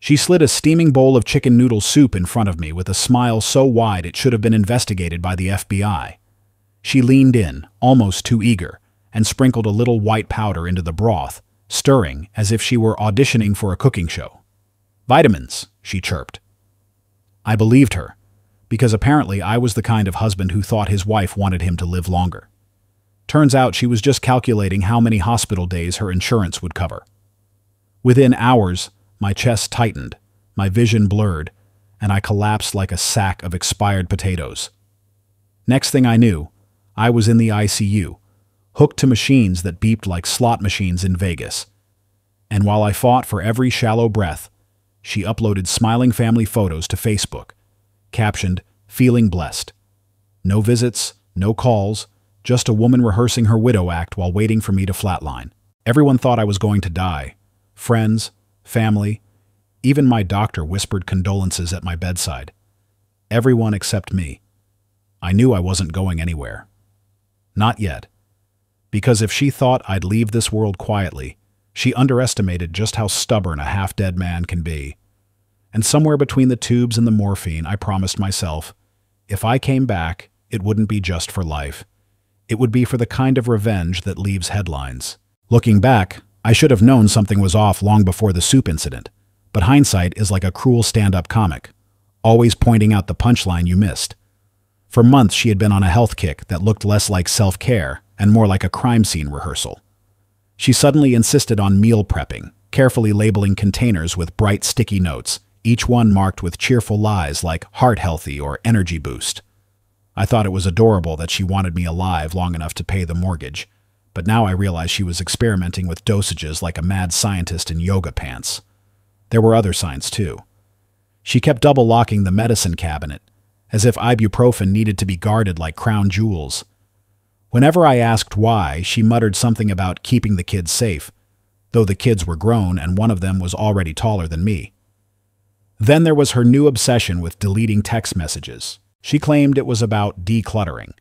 She slid a steaming bowl of chicken noodle soup in front of me with a smile so wide it should have been investigated by the FBI. She leaned in, almost too eager, and sprinkled a little white powder into the broth, stirring as if she were auditioning for a cooking show. "Vitamins," she chirped. I believed her, because apparently I was the kind of husband who thought his wife wanted him to live longer. Turns out she was just calculating how many hospital days her insurance would cover. Within hours, my chest tightened, my vision blurred, and I collapsed like a sack of expired potatoes. Next thing I knew, I was in the ICU, hooked to machines that beeped like slot machines in Vegas. And while I fought for every shallow breath, she uploaded smiling family photos to Facebook, captioned, "Feeling blessed." No visits, no calls, just a woman rehearsing her widow act while waiting for me to flatline. Everyone thought I was going to die. Friends, family, even my doctor whispered condolences at my bedside. Everyone except me. I knew I wasn't going anywhere. Not yet. Because if she thought I'd leave this world quietly, she underestimated just how stubborn a half-dead man can be. And somewhere between the tubes and the morphine, I promised myself, if I came back, it wouldn't be just for life. It would be for the kind of revenge that leaves headlines. Looking back, I should have known something was off long before the soup incident, but hindsight is like a cruel stand-up comic, always pointing out the punchline you missed. For months she had been on a health kick that looked less like self-care and more like a crime scene rehearsal. She suddenly insisted on meal prepping, carefully labeling containers with bright sticky notes, each one marked with cheerful lies like heart healthy or energy boost. I thought it was adorable that she wanted me alive long enough to pay the mortgage, but now I realized she was experimenting with dosages like a mad scientist in yoga pants. There were other signs too. She kept double-locking the medicine cabinet, as if ibuprofen needed to be guarded like crown jewels. Whenever I asked why, she muttered something about keeping the kids safe, though the kids were grown and one of them was already taller than me. Then there was her new obsession with deleting text messages. She claimed it was about decluttering.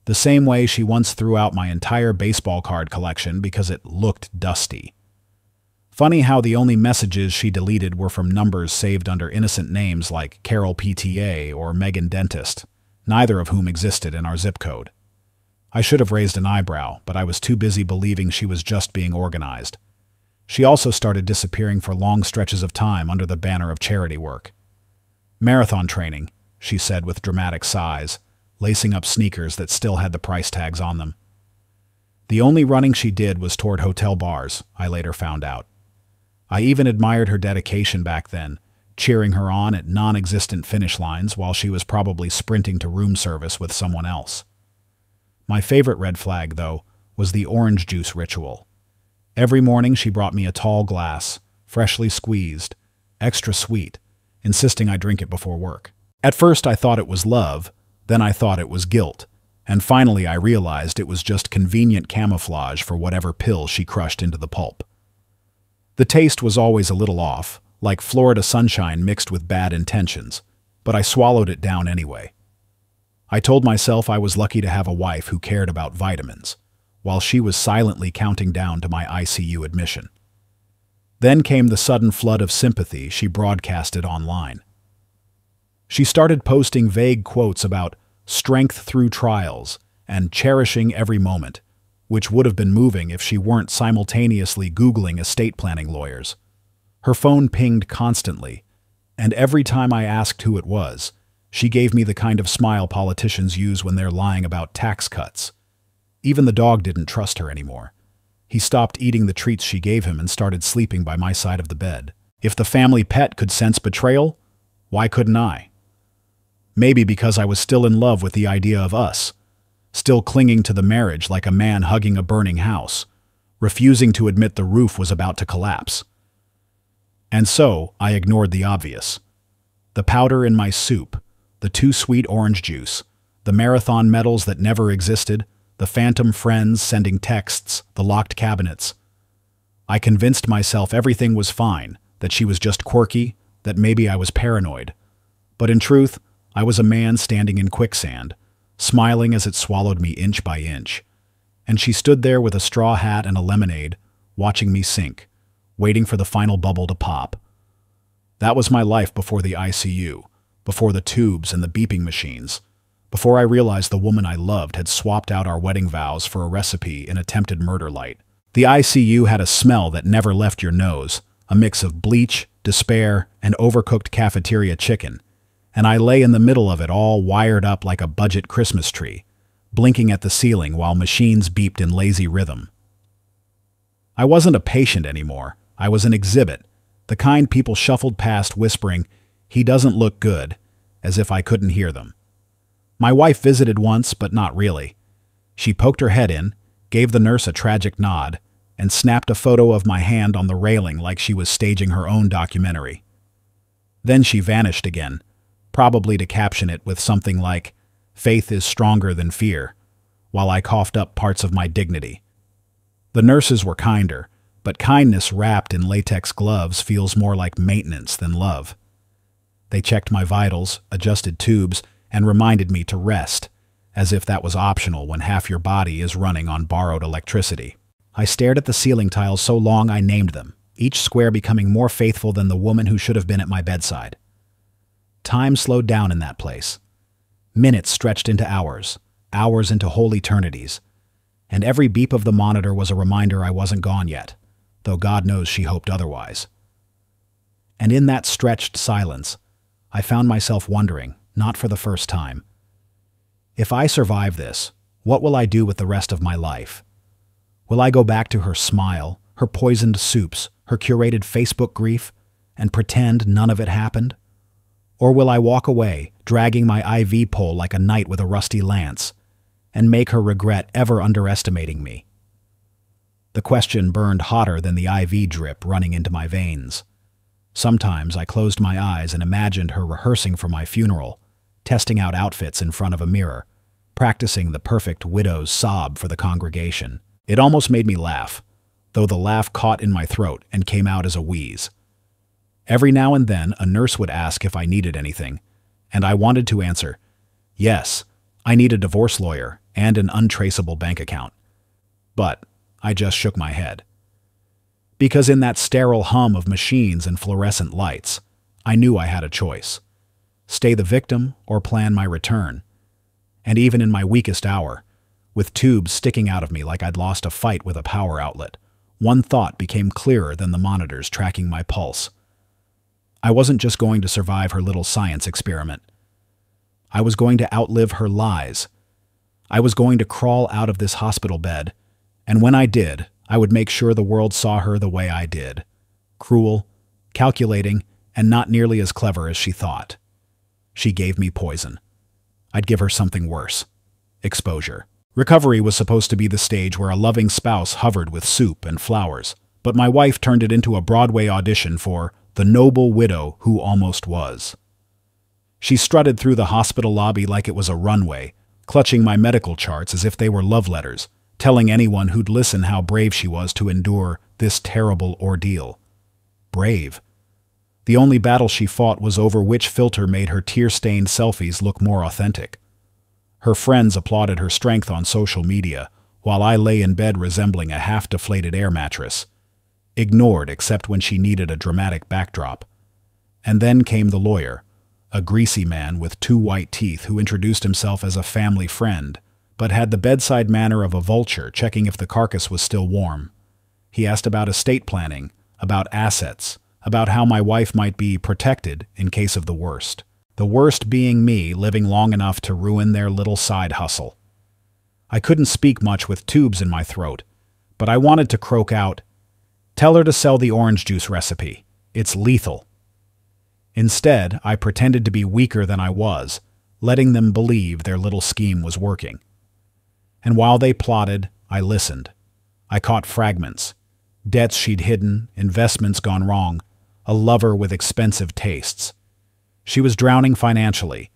The same way she once threw out my entire baseball card collection because it looked dusty. Funny how the only messages she deleted were from numbers saved under innocent names like Carol PTA or Megan Dentist, neither of whom existed in our zip code. I should have raised an eyebrow, but I was too busy believing she was just being organized. She also started disappearing for long stretches of time under the banner of charity work. "Marathon training," she said with dramatic sighs, lacing up sneakers that still had the price tags on them. The only running she did was toward hotel bars, I later found out. I even admired her dedication back then, cheering her on at non-existent finish lines while she was probably sprinting to room service with someone else. My favorite red flag, though, was the orange juice ritual. Every morning she brought me a tall glass, freshly squeezed, extra sweet, insisting I drink it before work. At first I thought it was love, then I thought it was guilt, and finally I realized it was just convenient camouflage for whatever pill she crushed into the pulp. The taste was always a little off, like Florida sunshine mixed with bad intentions, but I swallowed it down anyway. I told myself I was lucky to have a wife who cared about vitamins, while she was silently counting down to my ICU admission. Then came the sudden flood of sympathy she broadcasted online. She started posting vague quotes about strength through trials and cherishing every moment, which would have been moving if she weren't simultaneously Googling estate planning lawyers. Her phone pinged constantly, and every time I asked who it was, she gave me the kind of smile politicians use when they're lying about tax cuts. Even the dog didn't trust her anymore. He stopped eating the treats she gave him and started sleeping by my side of the bed. If the family pet could sense betrayal, why couldn't I? Maybe because I was still in love with the idea of us, still clinging to the marriage like a man hugging a burning house, refusing to admit the roof was about to collapse. And so I ignored the obvious. The powder in my soup, the too sweet orange juice, the marathon medals that never existed, the phantom friends sending texts, the locked cabinets. I convinced myself everything was fine, that she was just quirky, that maybe I was paranoid. But in truth, I was a man standing in quicksand, smiling as it swallowed me inch by inch. And she stood there with a straw hat and a lemonade, watching me sink, waiting for the final bubble to pop. That was my life before the ICU, before the tubes and the beeping machines, before I realized the woman I loved had swapped out our wedding vows for a recipe in attempted murder light. The ICU had a smell that never left your nose, a mix of bleach, despair, and overcooked cafeteria chicken, and I lay in the middle of it all wired up like a budget Christmas tree, blinking at the ceiling while machines beeped in lazy rhythm. I wasn't a patient anymore. I was an exhibit, the kind people shuffled past whispering, "He doesn't look good," as if I couldn't hear them. My wife visited once, but not really. She poked her head in, gave the nurse a tragic nod, and snapped a photo of my hand on the railing like she was staging her own documentary. Then she vanished again, probably to caption it with something like, "Faith is stronger than fear," while I coughed up parts of my dignity. The nurses were kinder, but kindness wrapped in latex gloves feels more like maintenance than love. They checked my vitals, adjusted tubes, and reminded me to rest, as if that was optional when half your body is running on borrowed electricity. I stared at the ceiling tiles so long I named them, each square becoming more faithful than the woman who should have been at my bedside. Time slowed down in that place. Minutes stretched into hours, hours into whole eternities, and every beep of the monitor was a reminder I wasn't gone yet, though God knows she hoped otherwise. And in that stretched silence, I found myself wondering, not for the first time, if I survive this, what will I do with the rest of my life? Will I go back to her smile, her poisoned soups, her curated Facebook grief, and pretend none of it happened? Or will I walk away, dragging my IV pole like a knight with a rusty lance, and make her regret ever underestimating me? The question burned hotter than the IV drip running into my veins. Sometimes I closed my eyes and imagined her rehearsing for my funeral, testing out outfits in front of a mirror, practicing the perfect widow's sob for the congregation. It almost made me laugh, though the laugh caught in my throat and came out as a wheeze. Every now and then, a nurse would ask if I needed anything, and I wanted to answer, yes, I need a divorce lawyer and an untraceable bank account. But I just shook my head. Because in that sterile hum of machines and fluorescent lights, I knew I had a choice. Stay the victim or plan my return. And even in my weakest hour, with tubes sticking out of me like I'd lost a fight with a power outlet, one thought became clearer than the monitors tracking my pulse. I wasn't just going to survive her little science experiment. I was going to outlive her lies. I was going to crawl out of this hospital bed, and when I did, I would make sure the world saw her the way I did. Cruel, calculating, and not nearly as clever as she thought. She gave me poison. I'd give her something worse. Exposure. Recovery was supposed to be the stage where a loving spouse hovered with soup and flowers, but my wife turned it into a Broadway audition for The Noble Widow Who Almost Was. She strutted through the hospital lobby like it was a runway, clutching my medical charts as if they were love letters, telling anyone who'd listen how brave she was to endure this terrible ordeal. Brave. The only battle she fought was over which filter made her tear-stained selfies look more authentic. Her friends applauded her strength on social media, while I lay in bed resembling a half-deflated air mattress, ignored except when she needed a dramatic backdrop. And then came the lawyer, a greasy man with 2 white teeth who introduced himself as a family friend, but had the bedside manner of a vulture checking if the carcass was still warm. He asked about estate planning, about assets, about how my wife might be protected in case of the worst. The worst being me living long enough to ruin their little side hustle. I couldn't speak much with tubes in my throat, but I wanted to croak out, "Tell her to sell the orange juice recipe. It's lethal." Instead, I pretended to be weaker than I was, letting them believe their little scheme was working. And while they plotted, I listened. I caught fragments. Debts she'd hidden, investments gone wrong, a lover with expensive tastes. She was drowning financially,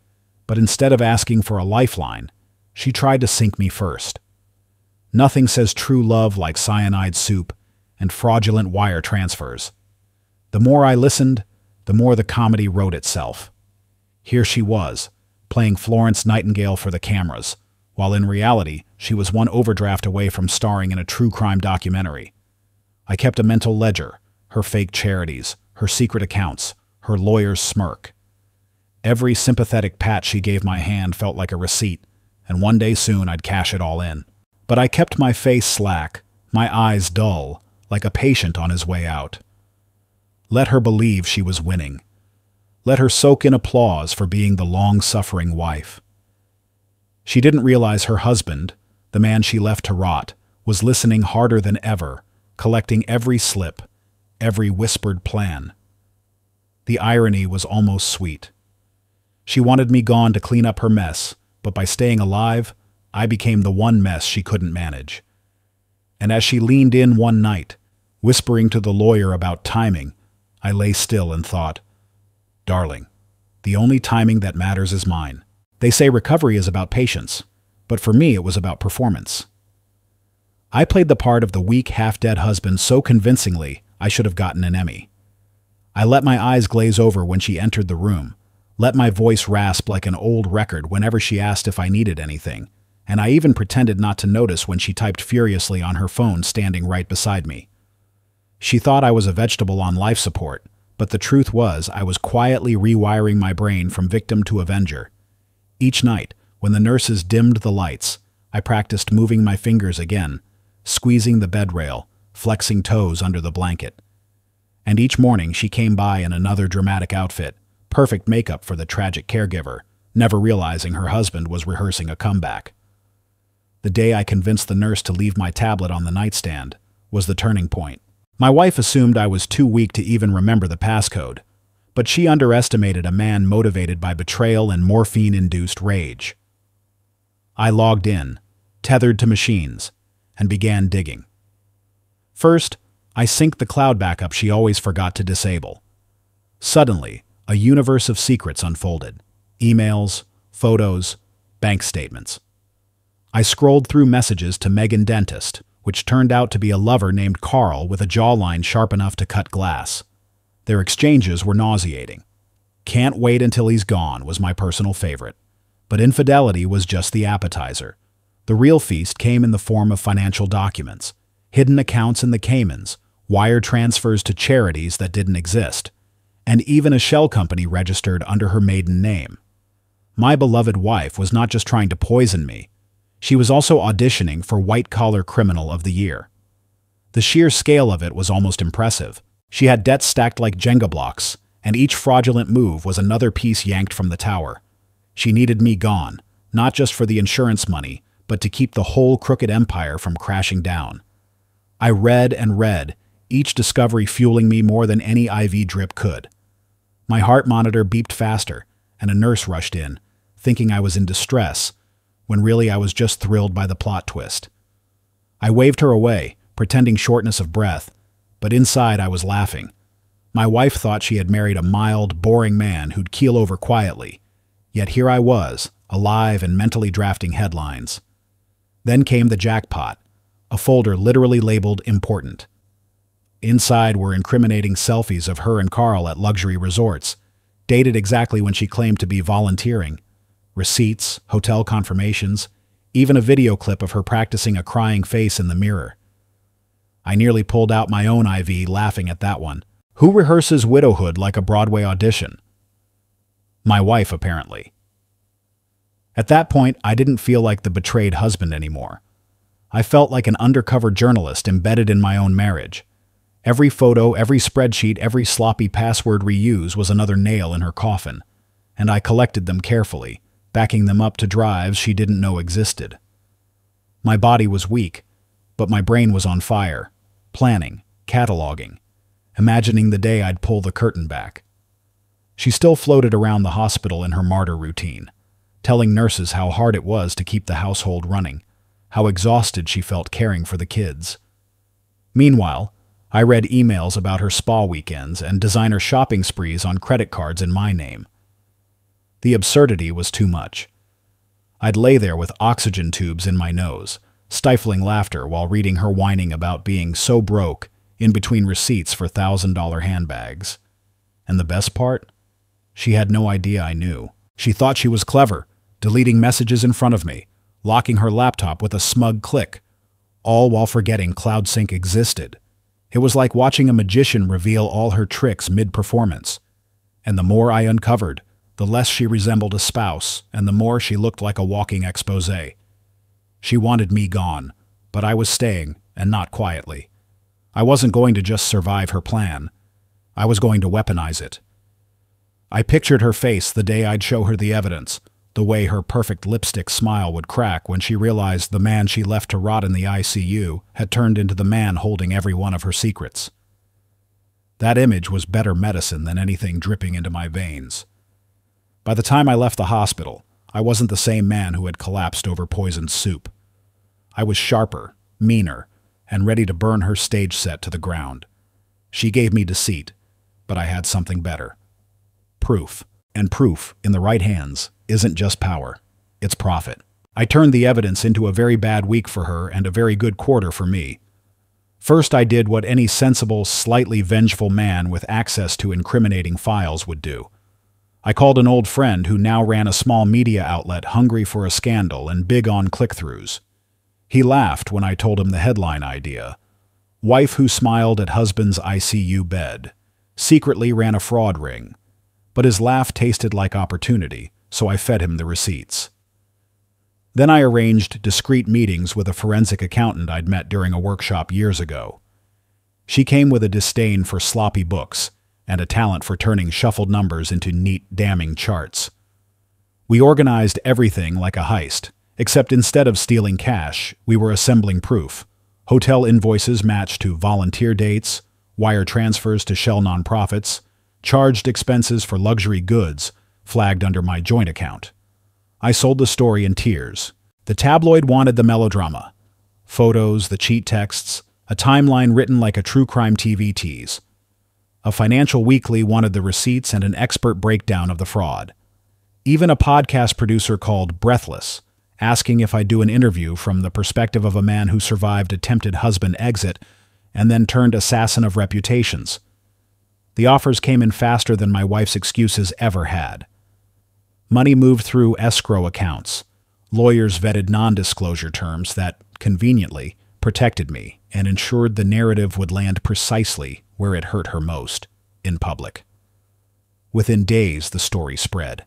but instead of asking for a lifeline, she tried to sink me first. Nothing says true love like cyanide soup and fraudulent wire transfers. The more I listened, the more the comedy wrote itself. Here she was, playing Florence Nightingale for the cameras, while in reality, she was one overdraft away from starring in a true crime documentary. I kept a mental ledger, her fake charities, her secret accounts, her lawyer's smirk. Every sympathetic pat she gave my hand felt like a receipt, and one day soon I'd cash it all in. But I kept my face slack, my eyes dull, like a patient on his way out. Let her believe she was winning. Let her soak in applause for being the long-suffering wife. She didn't realize her husband, the man she left to rot, was listening harder than ever, collecting every slip, every whispered plan. The irony was almost sweet. She wanted me gone to clean up her mess, but by staying alive, I became the one mess she couldn't manage. And as she leaned in one night, whispering to the lawyer about timing, I lay still and thought, "Darling, the only timing that matters is mine." They say recovery is about patience, but for me it was about performance. I played the part of the weak, half-dead husband so convincingly I should have gotten an Emmy. I let my eyes glaze over when she entered the room, let my voice rasp like an old record whenever she asked if I needed anything, and I even pretended not to notice when she typed furiously on her phone standing right beside me. She thought I was a vegetable on life support, but the truth was I was quietly rewiring my brain from victim to avenger. Each night, when the nurses dimmed the lights, I practiced moving my fingers again, squeezing the bed rail, flexing toes under the blanket. And each morning she came by in another dramatic outfit, perfect makeup for the tragic caregiver, never realizing her husband was rehearsing a comeback. The day I convinced the nurse to leave my tablet on the nightstand was the turning point. My wife assumed I was too weak to even remember the passcode, but she underestimated a man motivated by betrayal and morphine-induced rage. I logged in, tethered to machines, and began digging. First, I synced the cloud backup she always forgot to disable. Suddenly, a universe of secrets unfolded. Emails, photos, bank statements. I scrolled through messages to Megan Dentist, which turned out to be a lover named Carl with a jawline sharp enough to cut glass. Their exchanges were nauseating. "Can't wait until he's gone" was my personal favorite. But infidelity was just the appetizer. The real feast came in the form of financial documents, hidden accounts in the Caymans, wire transfers to charities that didn't exist, and even a shell company registered under her maiden name. My beloved wife was not just trying to poison me, she was also auditioning for White Collar Criminal of the Year. The sheer scale of it was almost impressive. She had debts stacked like Jenga blocks, and each fraudulent move was another piece yanked from the tower. She needed me gone, not just for the insurance money, but to keep the whole crooked empire from crashing down. I read and read, each discovery fueling me more than any IV drip could. My heart monitor beeped faster, and a nurse rushed in, thinking I was in distress, when really I was just thrilled by the plot twist. I waved her away, pretending shortness of breath, but inside I was laughing. My wife thought she had married a mild, boring man who'd keel over quietly, yet here I was, alive and mentally drafting headlines. Then came the jackpot, a folder literally labeled important. Inside were incriminating selfies of her and Carl at luxury resorts, dated exactly when she claimed to be volunteering, receipts, hotel confirmations, even a video clip of her practicing a crying face in the mirror. I nearly pulled out my own IV laughing at that one. Who rehearses widowhood like a Broadway audition? My wife, apparently. At that point, I didn't feel like the betrayed husband anymore. I felt like an undercover journalist embedded in my own marriage. Every photo, every spreadsheet, every sloppy password reuse was another nail in her coffin, and I collected them carefully, backing them up to drives she didn't know existed. My body was weak, but my brain was on fire, planning, cataloging, imagining the day I'd pull the curtain back. She still floated around the hospital in her martyr routine, telling nurses how hard it was to keep the household running, how exhausted she felt caring for the kids. Meanwhile, I read emails about her spa weekends and designer shopping sprees on credit cards in my name. The absurdity was too much. I'd lay there with oxygen tubes in my nose, stifling laughter while reading her whining about being so broke in between receipts for $1,000 handbags. And the best part? She had no idea I knew. She thought she was clever, deleting messages in front of me, locking her laptop with a smug click, all while forgetting CloudSync existed. It was like watching a magician reveal all her tricks mid-performance. And the more I uncovered, the less she resembled a spouse, and the more she looked like a walking exposé. She wanted me gone, but I was staying, and not quietly. I wasn't going to just survive her plan. I was going to weaponize it. I pictured her face the day I'd show her the evidence, the way her perfect lipstick smile would crack when she realized the man she left to rot in the ICU had turned into the man holding every one of her secrets. That image was better medicine than anything dripping into my veins. By the time I left the hospital, I wasn't the same man who had collapsed over poisoned soup. I was sharper, meaner, and ready to burn her stage set to the ground. She gave me deceit, but I had something better. Proof. And proof, in the right hands, isn't just power. It's profit. I turned the evidence into a very bad week for her and a very good quarter for me. First, I did what any sensible, slightly vengeful man with access to incriminating files would do. I called an old friend who now ran a small media outlet hungry for a scandal and big on click-throughs. He laughed when I told him the headline idea. Wife who smiled at husband's ICU bed. Secretly ran a fraud ring. But his laugh tasted like opportunity, so I fed him the receipts. Then I arranged discreet meetings with a forensic accountant I'd met during a workshop years ago. She came with a disdain for sloppy books and a talent for turning shuffled numbers into neat, damning charts. We organized everything like a heist, except instead of stealing cash, we were assembling proof. Hotel invoices matched to volunteer dates, wire transfers to shell nonprofits, charged expenses for luxury goods, flagged under my joint account. I sold the story in tears. The tabloid wanted the melodrama. Photos, the cheat texts, a timeline written like a true crime TV tease. A financial weekly wanted the receipts and an expert breakdown of the fraud. Even a podcast producer called Breathless, asking if I'd do an interview from the perspective of a man who survived attempted husband exit and then turned assassin of reputations. The offers came in faster than my wife's excuses ever had. Money moved through escrow accounts. Lawyers vetted non-disclosure terms that, conveniently, protected me and ensured the narrative would land precisely where it hurt her most, in public. Within days, the story spread.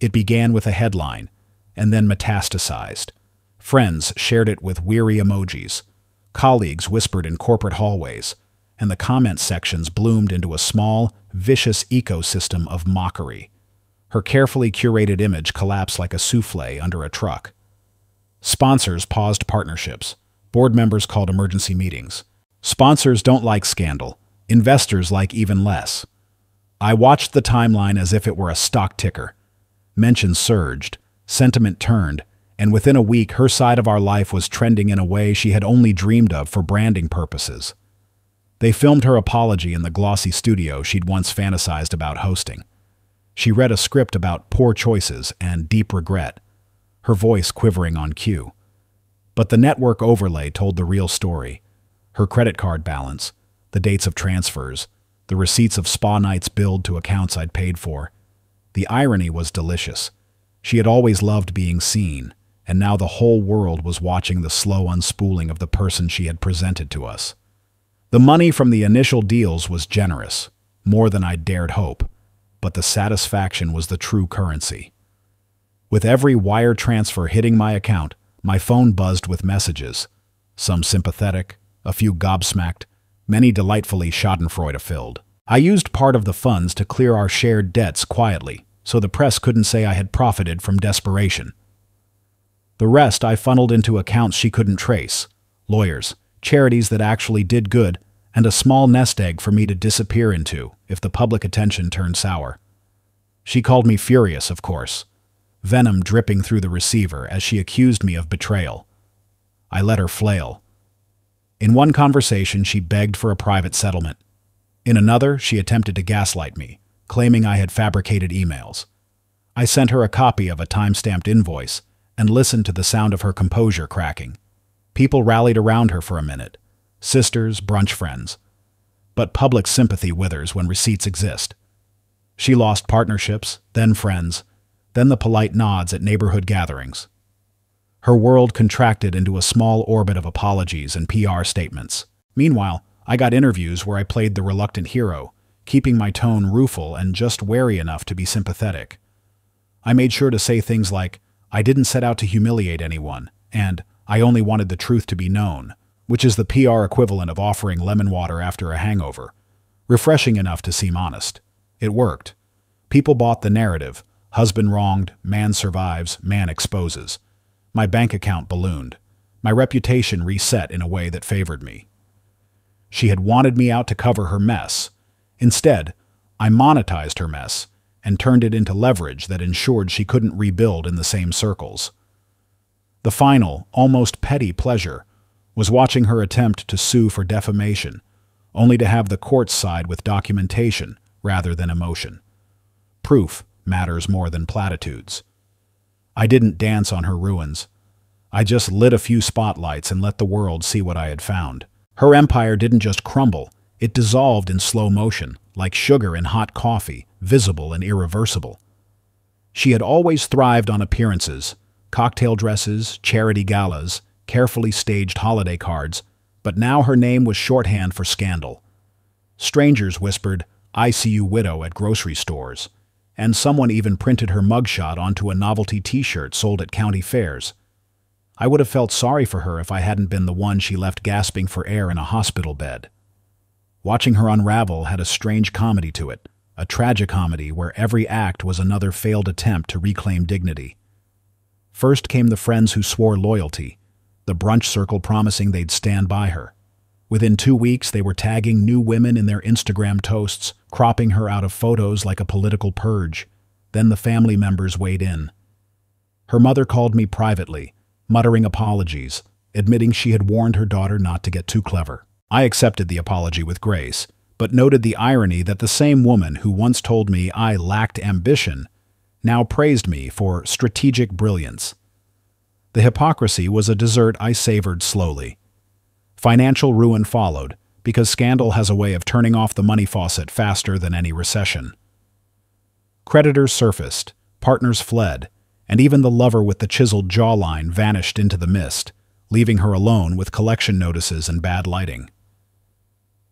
It began with a headline, and then metastasized. Friends shared it with weary emojis. Colleagues whispered in corporate hallways, and the comment sections bloomed into a small, vicious ecosystem of mockery. Her carefully curated image collapsed like a souffle under a truck. Sponsors paused partnerships. Board members called emergency meetings. Sponsors don't like scandal. Investors like even less. I watched the timeline as if it were a stock ticker. Mentions surged, sentiment turned, and within a week her side of our life was trending in a way she had only dreamed of for branding purposes. They filmed her apology in the glossy studio she'd once fantasized about hosting. She read a script about poor choices and deep regret, her voice quivering on cue. But the network overlay told the real story. Her credit card balance, the dates of transfers, the receipts of spa nights billed to accounts I'd paid for. The irony was delicious. She had always loved being seen, and now the whole world was watching the slow unspooling of the person she had presented to us. The money from the initial deals was generous, more than I'd dared hope, but the satisfaction was the true currency. With every wire transfer hitting my account, my phone buzzed with messages, some sympathetic, a few gobsmacked, many delightfully schadenfreude-filled. I used part of the funds to clear our shared debts quietly, so the press couldn't say I had profited from desperation. The rest I funneled into accounts she couldn't trace, lawyers, charities that actually did good, and a small nest egg for me to disappear into if the public attention turned sour. She called me furious, of course, venom dripping through the receiver as she accused me of betrayal. I let her flail. In one conversation, she begged for a private settlement. In another, she attempted to gaslight me, claiming I had fabricated emails. I sent her a copy of a time-stamped invoice and listened to the sound of her composure cracking. People rallied around her for a minute. Sisters, brunch friends. But public sympathy withers when receipts exist. She lost partnerships, then friends, then the polite nods at neighborhood gatherings. Her world contracted into a small orbit of apologies and PR statements. Meanwhile, I got interviews where I played the reluctant hero, keeping my tone rueful and just wary enough to be sympathetic. I made sure to say things like, "I didn't set out to humiliate anyone," and "I only wanted the truth to be known," which is the PR equivalent of offering lemon water after a hangover. Refreshing enough to seem honest. It worked. People bought the narrative. Husband wronged, man survives, man exposes. My bank account ballooned. My reputation reset in a way that favored me. She had wanted me out to cover her mess. Instead, I monetized her mess and turned it into leverage that ensured she couldn't rebuild in the same circles. The final, almost petty pleasure was watching her attempt to sue for defamation, only to have the courts side with documentation rather than emotion. Proof matters more than platitudes. I didn't dance on her ruins. I just lit a few spotlights and let the world see what I had found. Her empire didn't just crumble, it dissolved in slow motion, like sugar in hot coffee, visible and irreversible. She had always thrived on appearances, cocktail dresses, charity galas, carefully staged holiday cards, but now her name was shorthand for scandal. Strangers whispered, "ICU widow" at grocery stores, and someone even printed her mugshot onto a novelty t-shirt sold at county fairs. I would have felt sorry for her if I hadn't been the one she left gasping for air in a hospital bed. Watching her unravel had a strange comedy to it, a tragicomedy where every act was another failed attempt to reclaim dignity. First came the friends who swore loyalty, the brunch circle promising they'd stand by her. Within 2 weeks, they were tagging new women in their Instagram toasts, cropping her out of photos like a political purge. Then the family members weighed in. Her mother called me privately, muttering apologies, admitting she had warned her daughter not to get too clever. I accepted the apology with grace, but noted the irony that the same woman who once told me I lacked ambition now praised me for strategic brilliance. The hypocrisy was a dessert I savored slowly. Financial ruin followed, because scandal has a way of turning off the money faucet faster than any recession. Creditors surfaced, partners fled, and even the lover with the chiseled jawline vanished into the mist, leaving her alone with collection notices and bad lighting.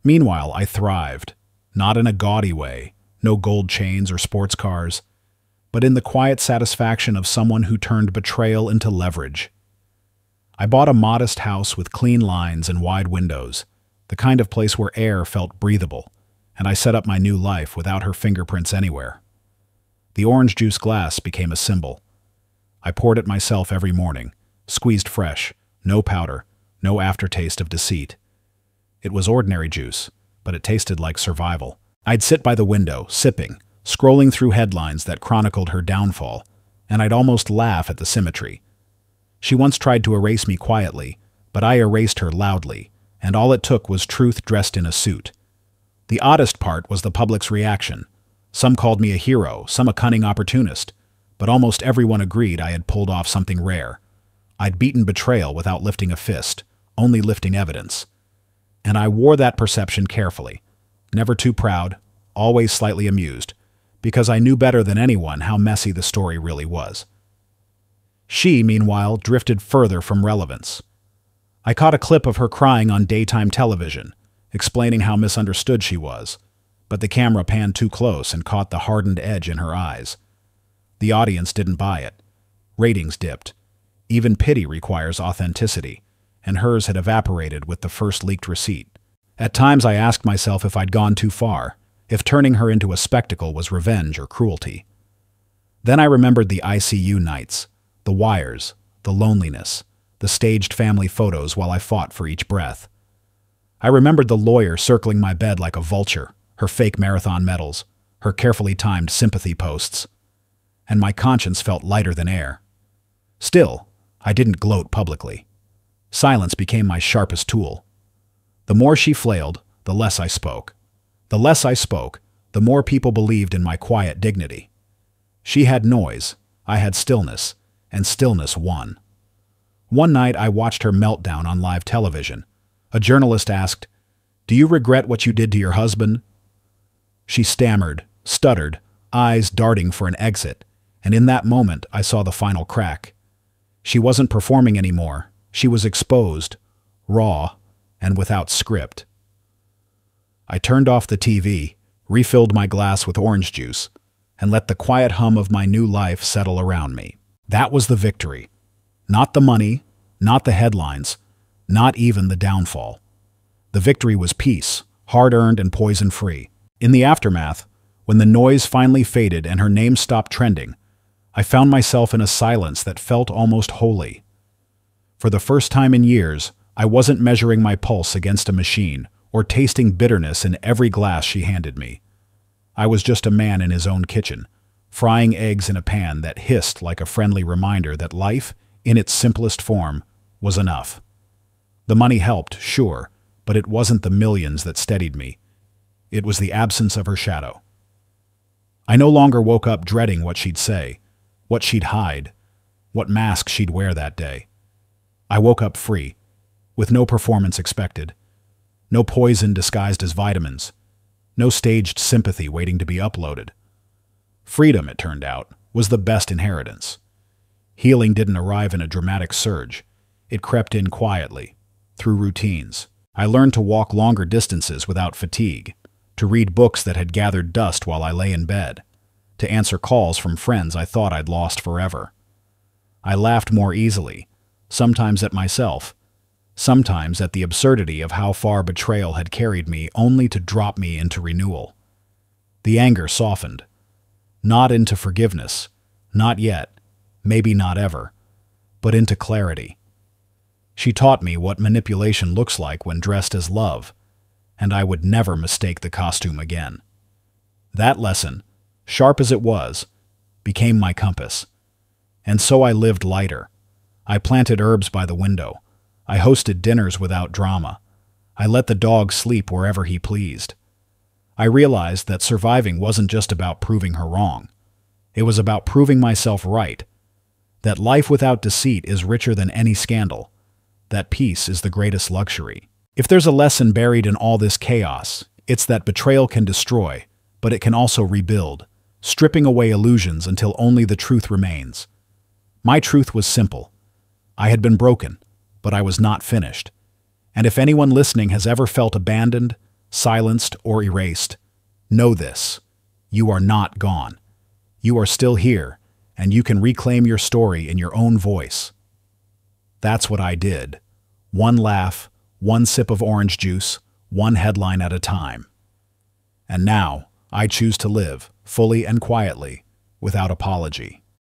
Meanwhile, I thrived, not in a gaudy way, no gold chains or sports cars, but in the quiet satisfaction of someone who turned betrayal into leverage. I bought a modest house with clean lines and wide windows, the kind of place where air felt breathable, and I set up my new life without her fingerprints anywhere. The orange juice glass became a symbol. I poured it myself every morning, squeezed fresh, no powder, no aftertaste of deceit. It was ordinary juice, but it tasted like survival. I'd sit by the window, sipping, scrolling through headlines that chronicled her downfall, and I'd almost laugh at the symmetry. She once tried to erase me quietly, but I erased her loudly, and all it took was truth dressed in a suit. The oddest part was the public's reaction. Some called me a hero, some a cunning opportunist, but almost everyone agreed I had pulled off something rare. I'd beaten betrayal without lifting a fist, only lifting evidence. And I wore that perception carefully, never too proud, always slightly amused, because I knew better than anyone how messy the story really was. She, meanwhile, drifted further from relevance. I caught a clip of her crying on daytime television, explaining how misunderstood she was, but the camera panned too close and caught the hardened edge in her eyes. The audience didn't buy it. Ratings dipped. Even pity requires authenticity, and hers had evaporated with the first leaked receipt. At times I asked myself if I'd gone too far, if turning her into a spectacle was revenge or cruelty. Then I remembered the ICU nights, the wires, the loneliness, the staged family photos while I fought for each breath. I remembered the lawyer circling my bed like a vulture, her fake marathon medals, her carefully timed sympathy posts, and my conscience felt lighter than air. Still, I didn't gloat publicly. Silence became my sharpest tool. The more she flailed, the less I spoke. The less I spoke, the more people believed in my quiet dignity. She had noise, I had stillness, and stillness won. One night I watched her meltdown on live television. A journalist asked, "Do you regret what you did to your husband?" She stammered, stuttered, eyes darting for an exit, and in that moment I saw the final crack. She wasn't performing anymore. She was exposed, raw, and without script. I turned off the TV, refilled my glass with orange juice, and let the quiet hum of my new life settle around me. That was the victory. Not the money, not the headlines, not even the downfall. The victory was peace, hard-earned and poison-free. In the aftermath, when the noise finally faded and her name stopped trending, I found myself in a silence that felt almost holy. For the first time in years, I wasn't measuring my pulse against a machine or tasting bitterness in every glass she handed me. I was just a man in his own kitchen, frying eggs in a pan that hissed like a friendly reminder that life, in its simplest form, was enough. The money helped, sure, but it wasn't the millions that steadied me. It was the absence of her shadow. I no longer woke up dreading what she'd say, what she'd hide, what mask she'd wear that day. I woke up free, with no performance expected, no poison disguised as vitamins, no staged sympathy waiting to be uploaded. Freedom, it turned out, was the best inheritance. Healing didn't arrive in a dramatic surge. It crept in quietly, through routines. I learned to walk longer distances without fatigue, to read books that had gathered dust while I lay in bed, to answer calls from friends I thought I'd lost forever. I laughed more easily, sometimes at myself, sometimes at the absurdity of how far betrayal had carried me only to drop me into renewal. The anger softened, not into forgiveness, not yet, maybe not ever, but into clarity. She taught me what manipulation looks like when dressed as love, and I would never mistake the costume again. That lesson, sharp as it was, became my compass. And so I lived lighter. I planted herbs by the window. I hosted dinners without drama. I let the dog sleep wherever he pleased. I realized that surviving wasn't just about proving her wrong. It was about proving myself right. That life without deceit is richer than any scandal. That peace is the greatest luxury. If there's a lesson buried in all this chaos, it's that betrayal can destroy, but it can also rebuild, stripping away illusions until only the truth remains. My truth was simple. I had been broken, but I was not finished. And if anyone listening has ever felt abandoned, silenced, or erased, know this: you are not gone. You are still here, and you can reclaim your story in your own voice. That's what I did. One laugh, one sip of orange juice, one headline at a time. And now, I choose to live, fully and quietly, without apology.